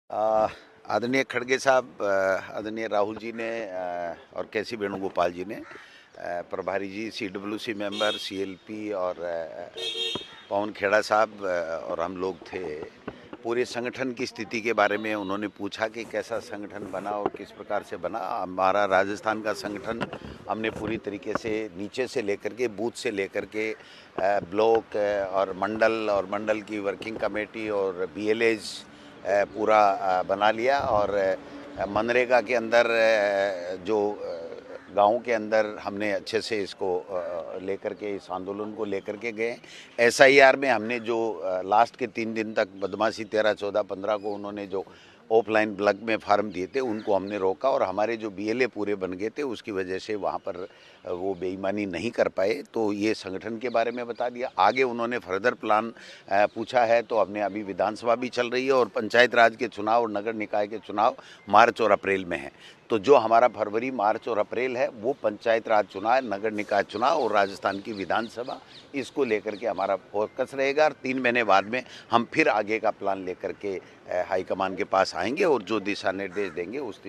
आदरणीय खड़गे साहब, आदरणीय राहुल जी ने और कैसी वेणुगोपाल जी ने, प्रभारी जी, सीडब्ल्यूसी मेंबर, सीएलपी और पवन खेड़ा साहब और हम लोग थे। पूरे संगठन की स्थिति के बारे में उन्होंने पूछा कि कैसा संगठन बना और किस प्रकार से बना। हमारा राजस्थान का संगठन हमने पूरी तरीके से नीचे से लेकर के, बूथ से लेकर के ब्लॉक और मंडल की वर्किंग कमेटी और बीएलएज पूरा बना लिया। और मनरेगा के अंदर जो गाँव के अंदर हमने अच्छे से इसको लेकर के, इस आंदोलन को लेकर के गए। एसआईआर में हमने जो लास्ट के 3 दिन तक बदमाशी 13, 14, 15 को उन्होंने जो ऑफलाइन ब्लॉक में फार्म दिए थे उनको हमने रोका, और हमारे जो बीएलए पूरे बन गए थे उसकी वजह से वहाँ पर वो बेईमानी नहीं कर पाए। तो ये संगठन के बारे में बता दिया। आगे उन्होंने फर्दर प्लान पूछा है, तो हमने अभी विधानसभा भी चल रही है और पंचायत राज के चुनाव और नगर निकाय के चुनाव मार्च और अप्रैल में है। तो जो हमारा फरवरी, मार्च और अप्रैल है वो पंचायत राज चुनाव, नगर निकाय चुनाव और राजस्थान की विधानसभा, इसको लेकर के हमारा फोकस रहेगा। और 3 महीने बाद में हम फिर आगे का प्लान लेकर के हाईकमान के पास आएंगे और जो दिशा निर्देश देंगे उस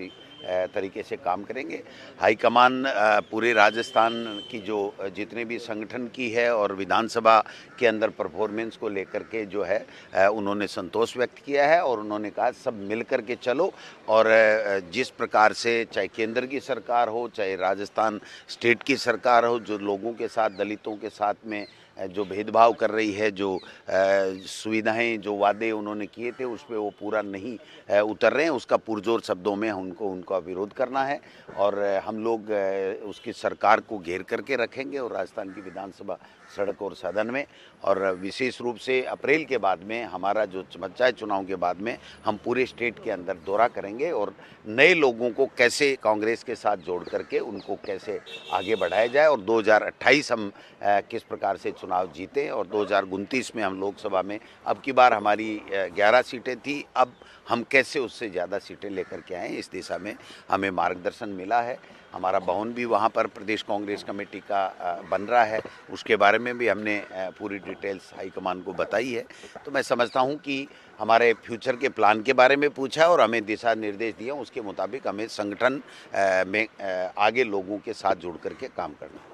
तरीके से काम करेंगे। हाईकमान पूरे राजस्थान की जो जितने भी संगठन की है और विधानसभा के अंदर परफॉर्मेंस को लेकर के जो है उन्होंने संतोष व्यक्त किया है, और उन्होंने कहा सब मिल कर के चलो। और जिस प्रकार से चाहे केंद्र की सरकार हो, चाहे राजस्थान स्टेट की सरकार हो, जो लोगों के साथ, दलितों के साथ में जो भेदभाव कर रही है, जो सुविधाएं, जो वादे उन्होंने किए थे उस पर वो पूरा नहीं उतर रहे हैं, उसका पुरजोर शब्दों में उनका विरोध करना है। और हम लोग उसकी सरकार को घेर करके रखेंगे और राजस्थान की विधानसभा, सड़क और सदन में, और विशेष रूप से अप्रैल के बाद में हमारा जो पंचायत चुनाव के बाद में हम पूरे स्टेट के अंदर दौरा करेंगे और नए लोगों को कैसे कांग्रेस के साथ जोड़ करके उनको कैसे आगे बढ़ाया जाए, और 2028 हम किस प्रकार से चुनाव जीते, और 2029 में हम लोकसभा में, अब की बार हमारी 11 सीटें थी, अब हम कैसे उससे ज़्यादा सीटें लेकर के आएँ, इस दिशा में हमें मार्गदर्शन मिला है। हमारा भवन भी वहाँ पर प्रदेश कांग्रेस कमेटी का बन रहा है, उसके बारे में भी हमने पूरी डिटेल्स हाईकमान को बताई है। तो मैं समझता हूँ कि हमारे फ्यूचर के प्लान के बारे में पूछा और हमें दिशा निर्देश दिए, उसके मुताबिक हमें संगठन में आगे लोगों के साथ जुड़ करके काम करना है।